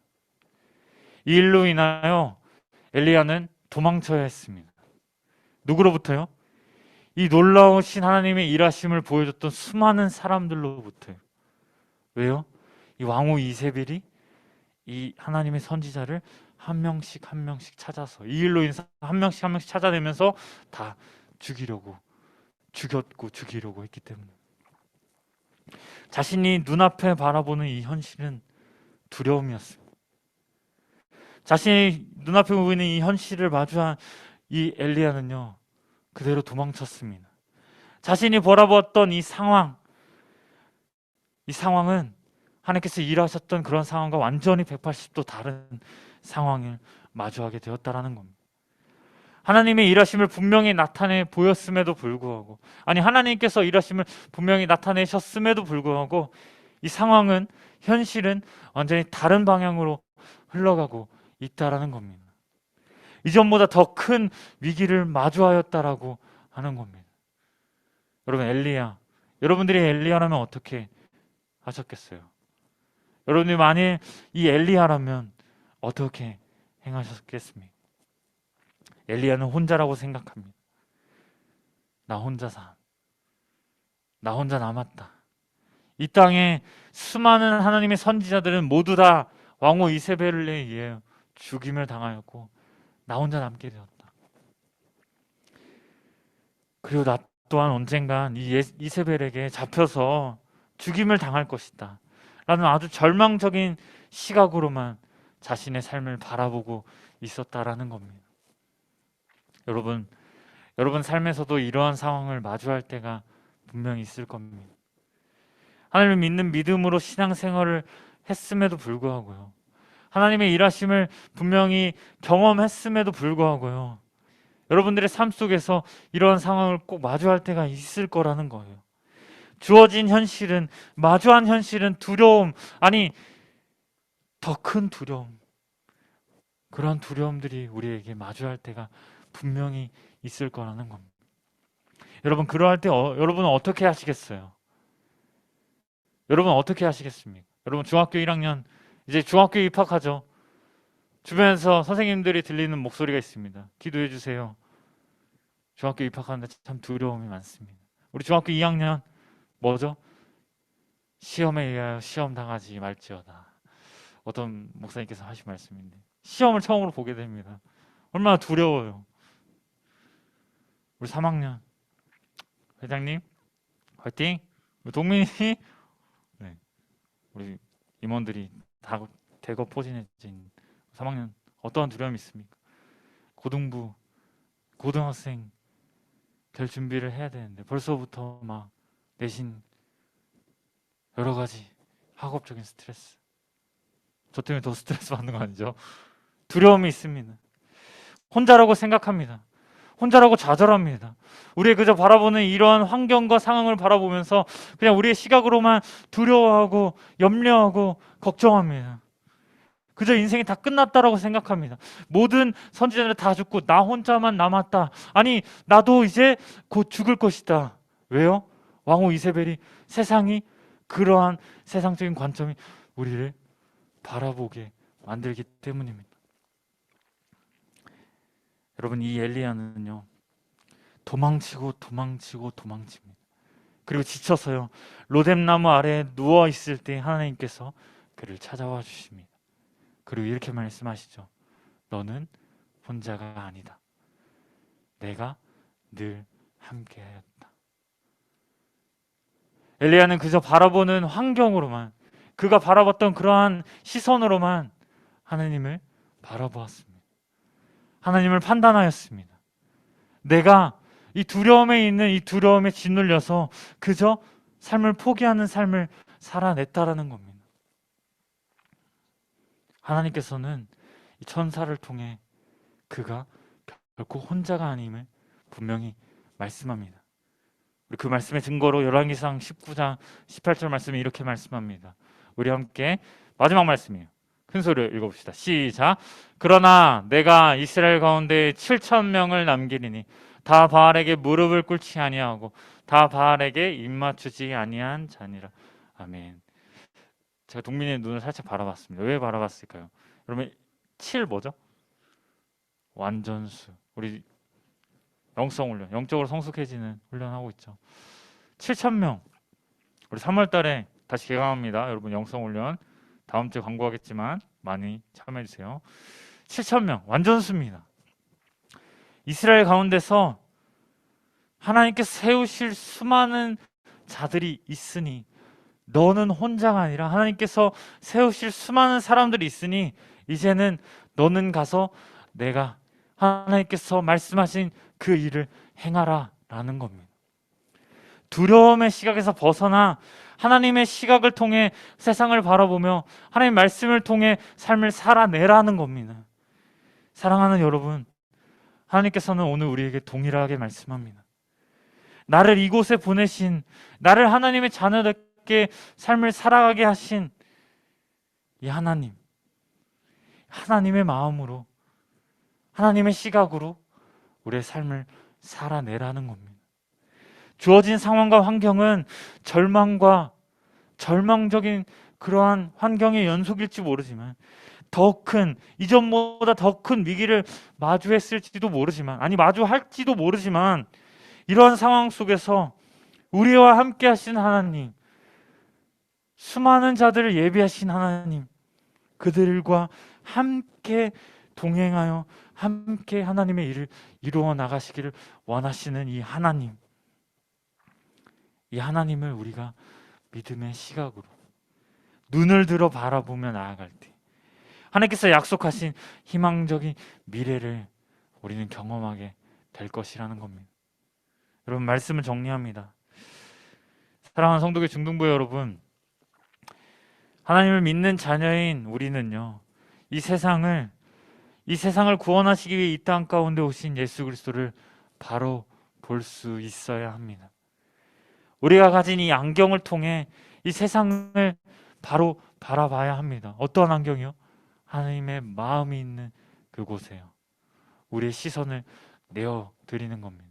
이 일로 인하여 엘리야는 도망쳐야 했습니다. 누구로부터요? 이 놀라우신 하나님의 일하심을 보여줬던 수많은 사람들로부터요. 왜요? 이 왕후 이세벨이 이 하나님의 선지자를 한 명씩 찾아서, 이 일로 인해서 한 명씩 찾아내면서 다 죽이려고 했기 때문에 자신이 눈앞에 바라보는 이 현실은 두려움이었습니다. 자신이 눈앞에 보이는 이 현실을 마주한 이 엘리야는요, 그대로 도망쳤습니다. 자신이 바라보았던 이 상황은 하나님께서 일하셨던 그런 상황과 완전히 180도 다른 상황을 마주하게 되었다라는 겁니다. 하나님의 일하심을 분명히 나타내 보였음에도 불구하고, 하나님께서 일하심을 분명히 나타내셨음에도 불구하고 이 상황은, 현실은 완전히 다른 방향으로 흘러가고 있다라는 겁니다. 이전보다 더 큰 위기를 마주하였다라고 하는 겁니다. 여러분, 여러분들이 엘리야라면 어떻게 하셨겠어요? 여러분이 만일 이 엘리야라면 어떻게 행하셨겠습니까? 엘리야는 혼자라고 생각합니다. 나 혼자 남았다. 이 땅에 수많은 하나님의 선지자들은 모두 다 왕후 이세벨에 의해 죽임을 당하였고 나 혼자 남게 되었다. 그리고 나 또한 언젠간 이 이세벨에게 잡혀서 죽임을 당할 것이다 라는 아주 절망적인 시각으로만 자신의 삶을 바라보고 있었다라는 겁니다. 여러분 삶에서도 이러한 상황을 마주할 때가 분명히 있을 겁니다. 하나님을 믿는 믿음으로 신앙생활을 했음에도 불구하고요. 하나님의 일하심을 분명히 경험했음에도 불구하고요. 여러분들의 삶 속에서 이러한 상황을 꼭 마주할 때가 있을 거라는 거예요. 주어진 현실은, 마주한 현실은 두려움, 아니 더 큰 두려움, 그런 두려움들이 우리에게 마주할 때가 분명히 있을 거라는 겁니다. 여러분, 그러할 때 여러분은 어떻게 하시겠어요? 여러분 어떻게 하시겠습니까? 여러분 중학교 1학년 이제 중학교에 입학하죠. 주변에서 선생님들이 들리는 목소리가 있습니다. 기도해 주세요. 중학교 입학하는데 참 두려움이 많습니다. 우리 중학교 2학년 뭐죠? 시험에 의하여 시험 당하지 말지어다. 어떤 목사님께서 하신 말씀인데 시험을 처음으로 보게 됩니다. 얼마나 두려워요. 우리 3학년 회장님 화이팅! 우리 동민이 네. 우리 임원들이 다 대거 포진해진 3학년 어떠한 두려움이 있습니까? 고등부 고등학생 될 준비를 해야 되는데 벌써부터 막 내신 여러 가지 학업적인 스트레스, 저 때문에 더 스트레스 받는 거 아니죠? 두려움이 있습니다. 혼자라고 생각합니다. 혼자라고 좌절합니다. 우리의 그저 바라보는 이러한 환경과 상황을 바라보면서 그냥 우리의 시각으로만 두려워하고 염려하고 걱정합니다. 그저 인생이 다 끝났다라고 생각합니다. 모든 선지자들 다 죽고 나 혼자만 남았다. 아니 나도 이제 곧 죽을 것이다. 왜요? 왕후 이세벨이 세상이 그러한 세상적인 관점이 우리를 바라보게 만들기 때문입니다. 여러분, 이 엘리야는요 도망치고 도망칩니다. 그리고 지쳐서요 로뎀나무 아래에 누워 있을 때 하나님께서 그를 찾아와 주십니다. 그리고 이렇게 말씀하시죠. 너는 혼자가 아니다. 내가 늘 함께하였다. 엘리야는 그저 바라보는 환경으로만, 그가 바라봤던 그러한 시선으로만 하나님을 바라보았습니다. 하나님을 판단하였습니다. 내가 이 두려움에 있는 이 두려움에 짓눌려서 그저 삶을 포기하는 삶을 살아냈다라는 겁니다. 하나님께서는 이 천사를 통해 그가 결코 혼자가 아님을 분명히 말씀합니다. 우리 그 말씀의 증거로 열왕기상 19장 18절 말씀이 이렇게 말씀합니다. 우리 함께 마지막 말씀이에요. 큰 소리로 읽어봅시다. 시작. 그러나 내가 이스라엘 가운데 7,000명을 남기리니 다 바알에게 무릎을 꿇지 아니하고 다 바알에게 입맞추지 아니한 자니라. 아멘. 제가 동민의 눈을 살짝 바라봤습니다. 왜 바라봤을까요? 여러분 7 뭐죠? 완전수. 우리 영성 훈련, 영적으로 성숙해지는 훈련하고 있죠. 7,000명. 우리 3월 달에 다시 개강합니다. 여러분 영성 훈련 다음 주에 광고하겠지만 많이 참여해 주세요. 7,000명 완전수입니다. 이스라엘 가운데서 하나님께서 세우실 수많은 자들이 있으니 너는 혼자가 아니라 하나님께서 세우실 수많은 사람들이 있으니 이제는 너는 가서 내가 하나님께서 말씀하신 그 일을 행하라 라는 겁니다. 두려움의 시각에서 벗어나 하나님의 시각을 통해 세상을 바라보며 하나님의 말씀을 통해 삶을 살아내라는 겁니다. 사랑하는 여러분, 하나님께서는 오늘 우리에게 동일하게 말씀합니다. 나를 이곳에 보내신, 나를 하나님의 자녀답게 삶을 살아가게 하신 이 하나님, 하나님의 마음으로, 하나님의 시각으로 우리의 삶을 살아내라는 겁니다. 주어진 상황과 환경은 절망과 절망적인 그러한 환경의 연속일지 모르지만 더 큰, 이전보다 더 큰 위기를 마주했을지도 모르지만, 아니 마주할지도 모르지만 이러한 상황 속에서 우리와 함께 하신 하나님, 수많은 자들을 예비하신 하나님, 그들과 함께 동행하여 함께 하나님의 일을 이루어 나가시기를 원하시는 이 하나님, 이 하나님을 우리가 믿음의 시각으로 눈을 들어 바라보며 나아갈 때 하나님께서 약속하신 희망적인 미래를 우리는 경험하게 될 것이라는 겁니다. 여러분, 말씀을 정리합니다. 사랑하는 성도교 중등부 여러분, 하나님을 믿는 자녀인 우리는요, 이 세상을 구원하시기 위해 이 땅 가운데 오신 예수 그리스도를 바로 볼 수 있어야 합니다. 우리가 가진 이 안경을 통해 이 세상을 바로 바라봐야 합니다. 어떠한 안경이요? 하나님의 마음이 있는 그곳에요. 우리의 시선을 내어 드리는 겁니다.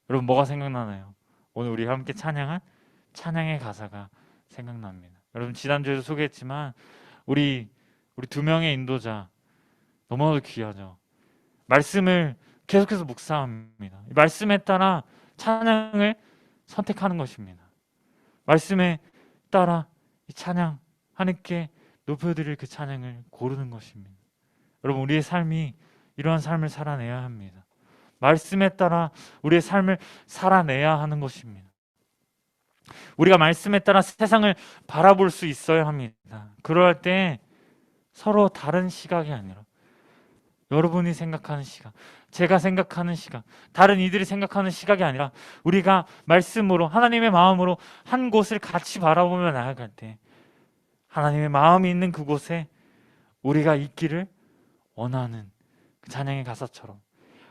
여러분, 뭐가 생각나나요? 오늘 우리 함께 찬양한 찬양의 가사가 생각납니다. 여러분, 지난주에도 소개했지만 우리 두 명의 인도자 너무나도 귀하죠. 말씀을 계속해서 묵상합니다. 말씀에 따라 찬양을 선택하는 것입니다. 말씀에 따라 이 찬양, 하나님께 높여드릴 그 찬양을 고르는 것입니다. 여러분, 우리의 삶이 이러한 삶을 살아내야 합니다. 말씀에 따라 우리의 삶을 살아내야 하는 것입니다. 우리가 말씀에 따라 세상을 바라볼 수 있어야 합니다. 그럴 때 서로 다른 시각이 아니라 여러분이 생각하는 시각, 제가 생각하는 시각, 다른 이들이 생각하는 시각이 아니라 우리가 말씀으로, 하나님의 마음으로 한 곳을 같이 바라보며 나아갈 때 하나님의 마음이 있는 그곳에 우리가 있기를 원하는 그 찬양의 가사처럼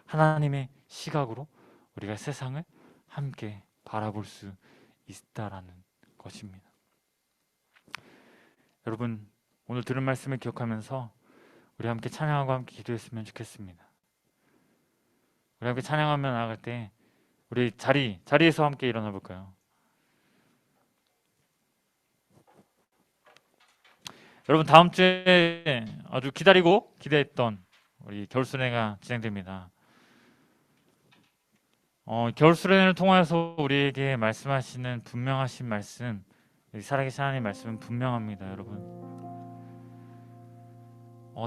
하나님의 시각으로 우리가 세상을 함께 바라볼 수 있다라는 것입니다. 여러분, 오늘 들은 말씀을 기억하면서 우리 함께 찬양하고 함께 기도했으면 좋겠습니다. 우리 함께 찬양하며 나아갈 때 우리 자리에서 함께 일어나 볼까요? 여러분, 다음 주에 아주 기다리고 기대했던 우리 겨울수련회가 진행됩니다. 겨울수련회를 통하여서 우리에게 말씀하시는 분명하신 말씀, 살아계신 하나님의 말씀은 분명합니다. 여러분,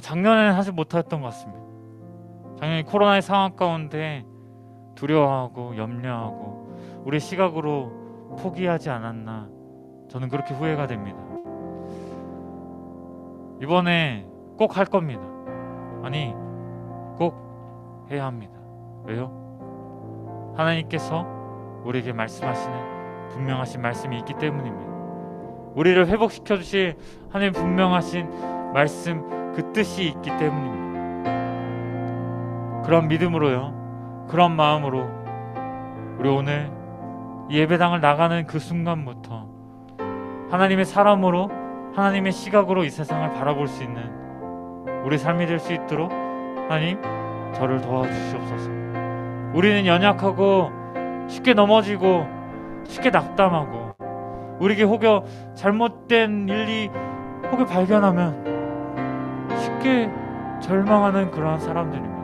작년에는 하지 못했던 것 같습니다. 작년에 코로나의 상황 가운데 두려워하고 염려하고 우리의 시각으로 포기하지 않았나, 저는 그렇게 후회가 됩니다. 이번에 꼭 할 겁니다. 아니, 꼭 해야 합니다. 왜요? 하나님께서 우리에게 말씀하시는 분명하신 말씀이 있기 때문입니다. 우리를 회복시켜 주실 하나님 분명하신 말씀, 그 뜻이 있기 때문입니다. 그런 믿음으로요, 그런 마음으로 우리 오늘 예배당을 나가는 그 순간부터 하나님의 사람으로, 하나님의 시각으로 이 세상을 바라볼 수 있는 우리 삶이 될 수 있도록 하나님, 저를 도와주시옵소서. 우리는 연약하고 쉽게 넘어지고 쉽게 낙담하고 우리에게 혹여 잘못된 일이 혹여 발견하면 쉽게 절망하는 그러한 사람들입니다.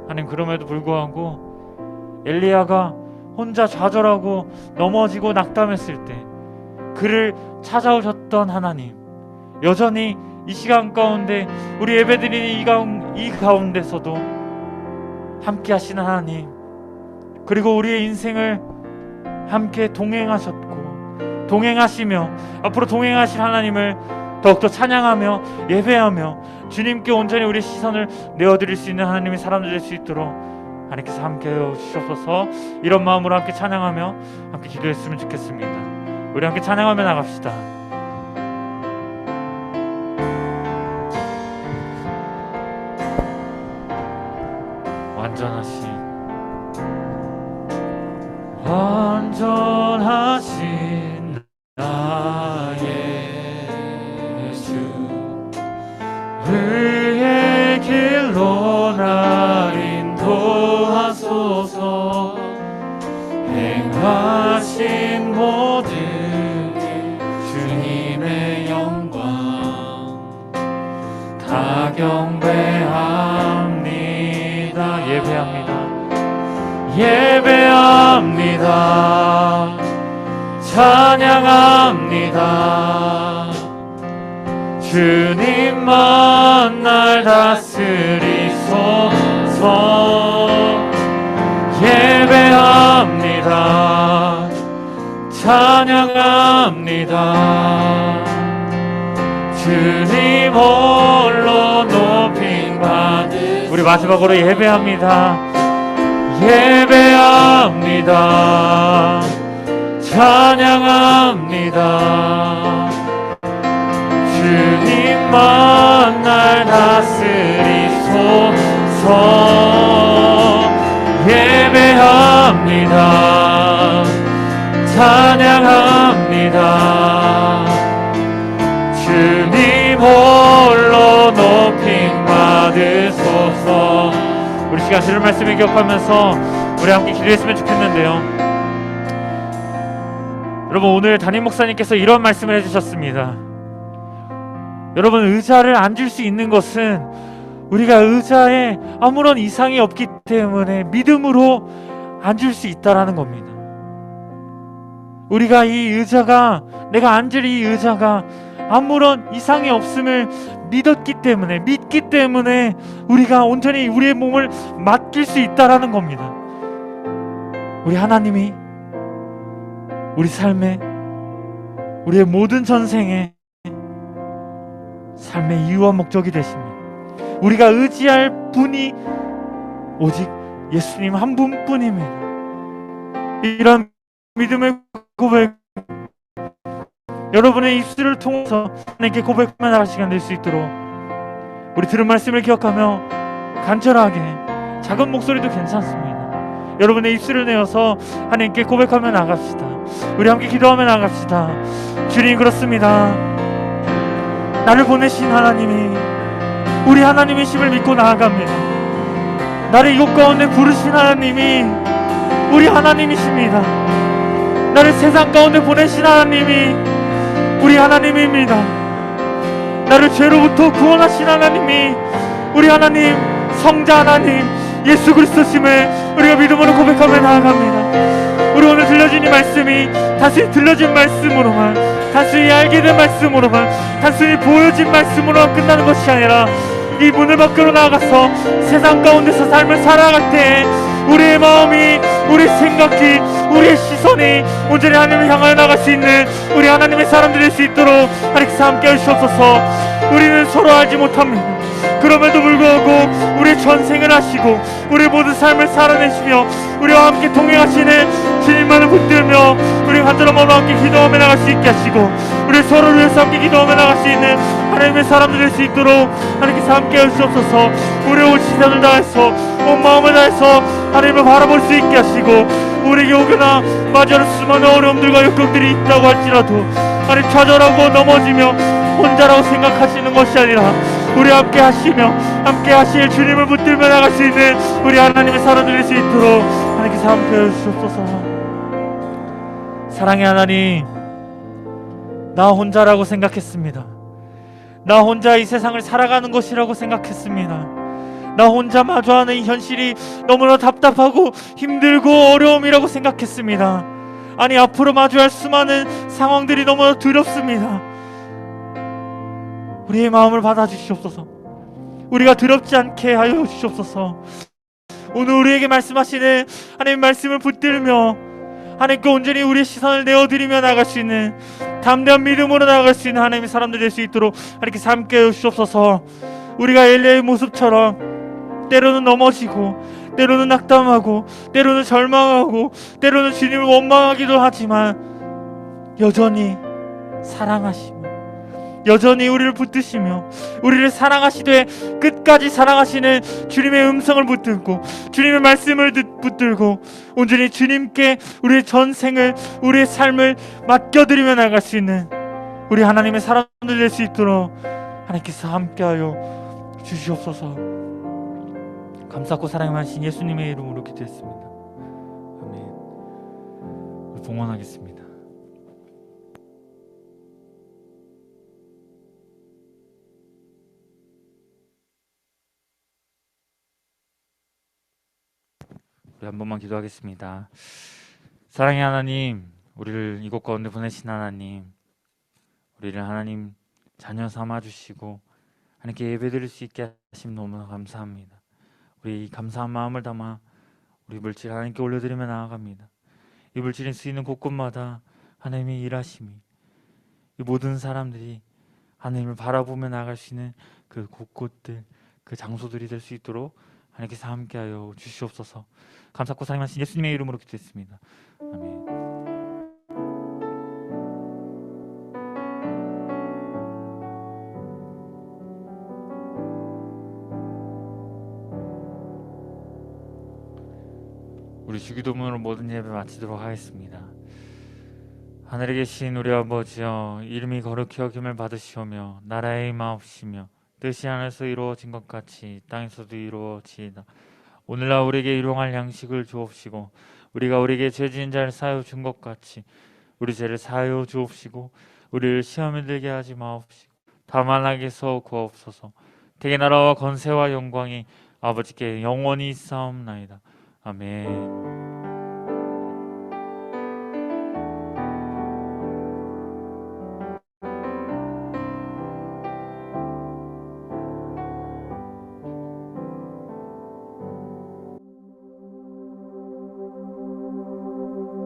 하나님, 그럼에도 불구하고 엘리야가 혼자 좌절하고 넘어지고 낙담했을 때 그를 찾아오셨던 하나님, 여전히 이 시간 가운데 우리 예배드리는 이 가운데서도 함께 하시는 하나님, 그리고 우리의 인생을 함께 동행하셨고 동행하시며 앞으로 동행하실 하나님을 더욱더 찬양하며 예배하며 주님께 온전히 우리의 시선을 내어드릴 수 있는 하나님의 사람들 될 수 있도록 하나님께서 함께해 주시옵소서. 이런 마음으로 함께 찬양하며 함께 기도했으면 좋겠습니다. 우리 함께 찬양하며 나갑시다. 완전하신 나의 주, 의의 길로 날 인도하소서. 행하신 모든 주님의 영광 다 경배합니다. 예배합니다. 찬양합니다. 주님만 날 다스리소서. 예배합니다. 찬양합니다. 주님 홀로 높임 받으소서. 우리 마지막으로 예배합니다. 예배합니다. 찬양합니다. 주님만 날 다스리소서. 예배합니다. 찬양합니다. 주님 홀로 높임 받으소서. 우리 시간 들을 말씀을 기억하면서 우리 함께 기도했으면 좋겠는데요. 여러분, 오늘 담임 목사님께서 이런 말씀을 해주셨습니다. 여러분, 의자를 앉을 수 있는 것은 우리가 의자에 아무런 이상이 없기 때문에 믿음으로 앉을 수 있다라는 겁니다. 우리가 이 의자가, 내가 앉을 이 의자가 아무런 이상이 없음을 믿기 때문에 우리가 온전히 우리의 몸을 맡길 수 있다라는 겁니다. 우리 하나님이 우리 삶에, 우리의 모든 전생에 삶의 이유와 목적이 되십니다. 우리가 의지할 분이 오직 예수님 한 분뿐입니다. 이런 믿음의 고백, 여러분의 입술을 통해서 하나님께 고백하며 나갈 시간 될 수 있도록 우리 들은 말씀을 기억하며 간절하게, 작은 목소리도 괜찮습니다. 여러분의 입술을 내어서 하나님께 고백하며 나갑시다. 우리 함께 기도하며 나갑시다. 주님, 그렇습니다. 나를 보내신 하나님이 우리 하나님이심을 믿고 나아갑니다. 나를 이곳 가운데 부르신 하나님이 우리 하나님이십니다. 나를 세상 가운데 보내신 하나님이 우리 하나님입니다. 나를 죄로부터 구원하신 하나님이 우리 하나님, 성자 하나님 예수 그리스도심을 우리가 믿음으로 고백하며 나아갑니다. 우리 오늘 들려진 이 말씀이 단순히 들려진 말씀으로만, 단순히 알게 된 말씀으로만, 단순히 보여진 말씀으로만 끝나는 것이 아니라 이 문을 밖으로 나가서 세상 가운데서 삶을 살아갈 때 우리의 마음이, 우리 생각이, 우리의 시선이 온전히 하나님을 향하여 나갈 수 있는 우리 하나님의 사람들이 될 수 있도록 하나님께서 함께 해주셔서. 우리는 서로 알지 못합니다. 그럼에도 불구하고 우리의 전생을 하시고 우리의 모든 삶을 살아내시며 우리와 함께 동행하시는 주님만을 붙들며 우리 간절한 마음으로 함께 기도하며 나갈 수 있게 하시고 우리 서로를 위해서 함께 기도하며 나갈 수 있는 하나님의 사람들 될 수 있도록 하나님께서 함께 해주옵소서. 우리의 온 시선을 다해서, 온 마음을 다해서 하나님을 바라볼 수 있게 하시고 우리에게 오거나 마주하는 수많은 어려움들과 역경들이 있다고 할지라도 하나님 좌절하고 넘어지며 혼자라고 생각하시는 것이 아니라 우리 함께 하시며 함께 하실 주님을 붙들며 나갈 수 있는 우리 하나님의 사람들 될 수 있도록 하나님께서 함께 해주시옵소서. 사랑의 하나님, 나 혼자라고 생각했습니다. 나 혼자 이 세상을 살아가는 것이라고 생각했습니다. 나 혼자 마주하는 이 현실이 너무나 답답하고 힘들고 어려움이라고 생각했습니다. 아니, 앞으로 마주할 수많은 상황들이 너무나 두렵습니다. 우리의 마음을 받아주시옵소서. 우리가 두렵지 않게 하여 주시옵소서. 오늘 우리에게 말씀하시는 하나님의 말씀을 붙들며 하나님께 온전히 우리의 시선을 내어드리며 나갈 수 있는 담대한 믿음으로 나아갈 수 있는 하나님의 사람들 될 수 있도록 하나님께서 함께 해주시옵소서. 우리가 엘리야의 모습처럼 때로는 넘어지고 때로는 낙담하고 때로는 절망하고 때로는 주님을 원망하기도 하지만 여전히 사랑하시며 여전히 우리를 붙드시며 우리를 사랑하시되 끝까지 사랑하시는 주님의 음성을 붙들고 주님의 말씀을 붙들고 온전히 주님께 우리의 전생을, 우리의 삶을 맡겨드리며 나갈 수 있는 우리 하나님의 사람들 될 수 있도록 하나님께서 함께하여 주시옵소서. 감사하고 사랑하신 예수님의 이름으로 기도했습니다. 아멘. 봉헌하겠습니다. 우리 한 번만 기도하겠습니다. 사랑의 하나님, 우리를 이곳 가운데 보내신 하나님, 우리를 하나님 자녀 삼아주시고 하나님께 예배드릴 수 있게 하심 너무나 감사합니다. 우리 감사한 마음을 담아 우리 물질 하나님께 올려드리며 나아갑니다. 이 물질이 쓰이는 곳곳마다 하나님의 일하심이, 이 모든 사람들이 하나님을 바라보며 나아갈 수 있는 그 곳곳들, 그 장소들이 될 수 있도록 하나님께서 함께하여 주시옵소서. 감사하고 사랑하신 예수님의 이름으로 기도했습니다. 아멘. 우리 주기도문으로 모든 예배 마치도록 하겠습니다. 하늘에 계신 우리 아버지여, 이름이 거룩히 여김을 받으시오며 나라의 임하옵시며 뜻이 하늘에서 이루어진 것 같이 땅에서도 이루어지이다. 오늘날 우리에게 일용할 양식을 주옵시고 우리가 우리에게 죄 지은 자를 사하여 준 것 같이 우리 죄를 사하여 주옵시고 우리를 시험에 들게 하지 마옵시고 다만 악에서 구하옵소서. 대개 나라와 권세와 영광이 아버지께 영원히 있사옵나이다. 아멘.